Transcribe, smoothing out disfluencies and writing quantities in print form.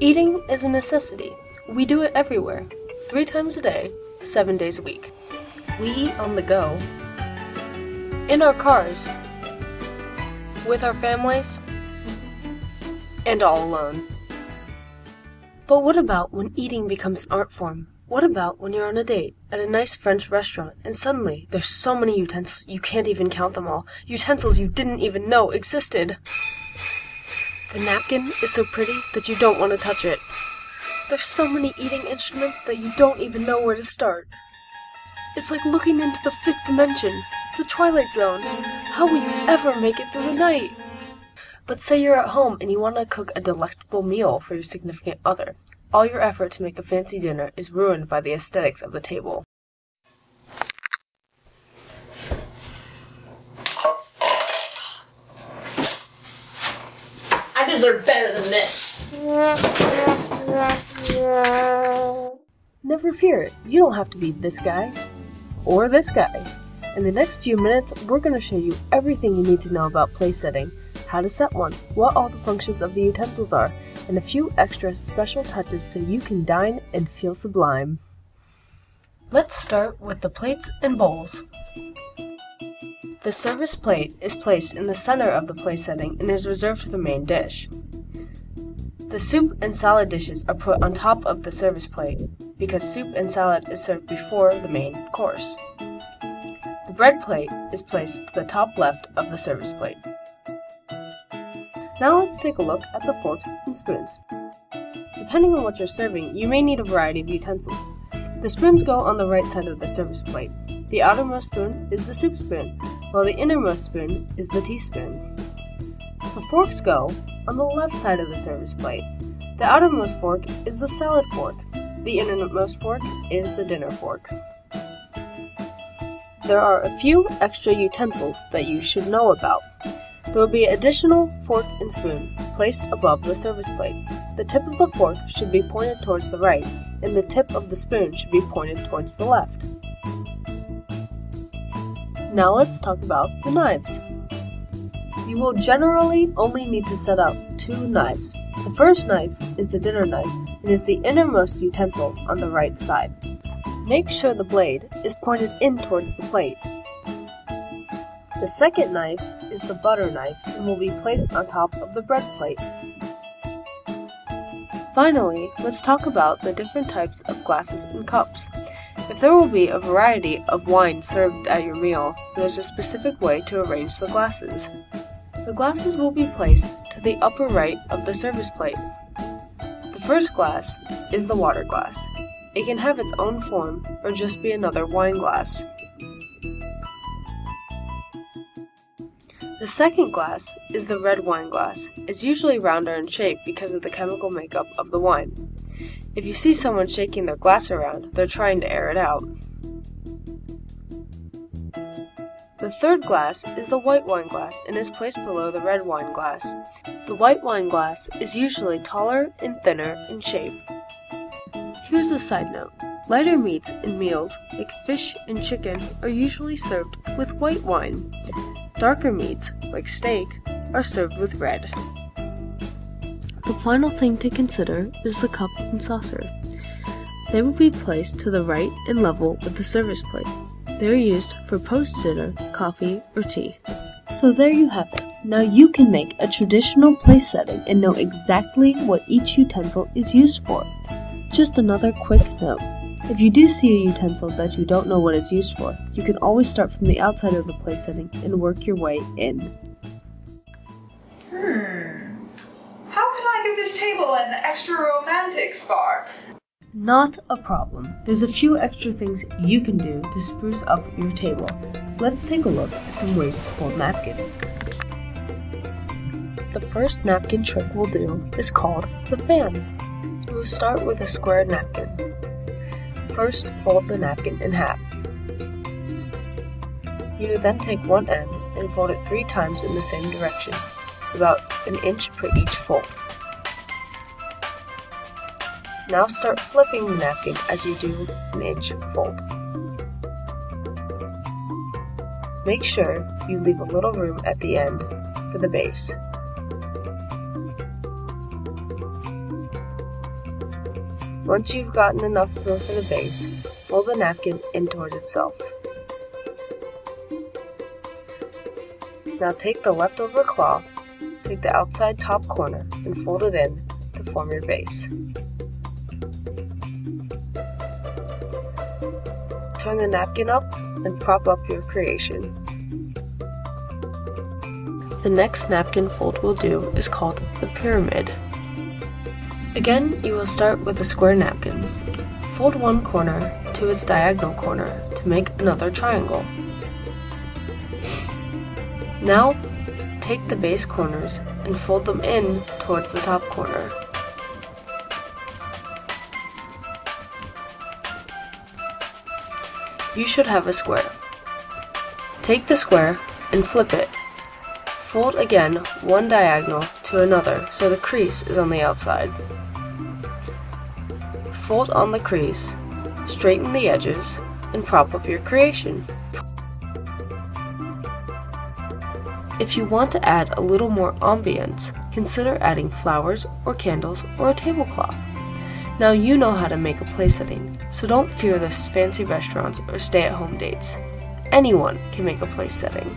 Eating is a necessity. We do it everywhere, 3 times a day, 7 days a week. We eat on the go, in our cars, with our families, and all alone. But what about when eating becomes an art form? What about when you're on a date at a nice French restaurant and suddenly there's so many utensils you can't even count them all, utensils you didn't even know existed? The napkin is so pretty that you don't want to touch it. There's so many eating instruments that you don't even know where to start. It's like looking into the 5th dimension, the Twilight Zone. How will you ever make it through the night? But say you're at home and you want to cook a delectable meal for your significant other. All your effort to make a fancy dinner is ruined by the aesthetics of the table. I deserve better than this. Never fear, you don't have to be this guy, or this guy. In the next few minutes, we're going to show you everything you need to know about place setting, how to set one, what all the functions of the utensils are, and a few extra special touches so you can dine and feel sublime. Let's start with the plates and bowls. The service plate is placed in the center of the place setting and is reserved for the main dish. The soup and salad dishes are put on top of the service plate because soup and salad is served before the main course. The bread plate is placed to the top left of the service plate. Now let's take a look at the forks and spoons. Depending on what you're serving, you may need a variety of utensils. The spoons go on the right side of the service plate. The outermost spoon is the soup spoon, while the innermost spoon is the teaspoon. The forks go on the left side of the service plate. The outermost fork is the salad fork. The innermost fork is the dinner fork. There are a few extra utensils that you should know about. There will be additional fork and spoon placed above the service plate. The tip of the fork should be pointed towards the right, and the tip of the spoon should be pointed towards the left. Now let's talk about the knives. You will generally only need to set up 2 knives. The first knife is the dinner knife and is the innermost utensil on the right side. Make sure the blade is pointed in towards the plate. The second knife is the butter knife and will be placed on top of the bread plate. Finally, let's talk about the different types of glasses and cups. If there will be a variety of wine served at your meal, there's a specific way to arrange the glasses. The glasses will be placed to the upper right of the service plate. The first glass is the water glass. It can have its own form or just be another wine glass. The second glass is the red wine glass. It's usually rounder in shape because of the chemical makeup of the wine. If you see someone shaking their glass around, they're trying to air it out. The third glass is the white wine glass and is placed below the red wine glass. The white wine glass is usually taller and thinner in shape. Here's a side note. Lighter meats and meals, like fish and chicken, are usually served with white wine. Darker meats, like steak, are served with red. The final thing to consider is the cup and saucer. They will be placed to the right and level with the service plate. They are used for post-dinner coffee or tea. So there you have it. Now you can make a traditional place setting and know exactly what each utensil is used for. Just another quick note. If you do see a utensil that you don't know what it's used for, you can always start from the outside of the place setting and work your way in. How can I give this table an extra romantic spark? Not a problem. There's a few extra things you can do to spruce up your table. Let's take a look at some ways to fold napkins. The first napkin trick we'll do is called the fan. You will start with a square napkin. First, fold the napkin in half. You will then take one end and fold it 3 times in the same direction, about an inch per each fold. Now start flipping the napkin as you do an inch fold. Make sure you leave a little room at the end for the base. Once you've gotten enough fill for the base, fold the napkin in towards itself. Now take the leftover cloth, take the outside top corner, and fold it in to form your base. Turn the napkin up and prop up your creation. The next napkin fold we'll do is called the pyramid. Again, you will start with a square napkin. Fold one corner to its diagonal corner to make another triangle. Now, take the base corners and fold them in towards the top corner. You should have a square. Take the square and flip it. Fold again one diagonal to another so the crease is on the outside. Fold on the crease, straighten the edges, and prop up your creation. If you want to add a little more ambience, consider adding flowers or candles or a tablecloth. Now you know how to make a place setting, so don't fear the fancy restaurants or stay-at-home dates. Anyone can make a place setting.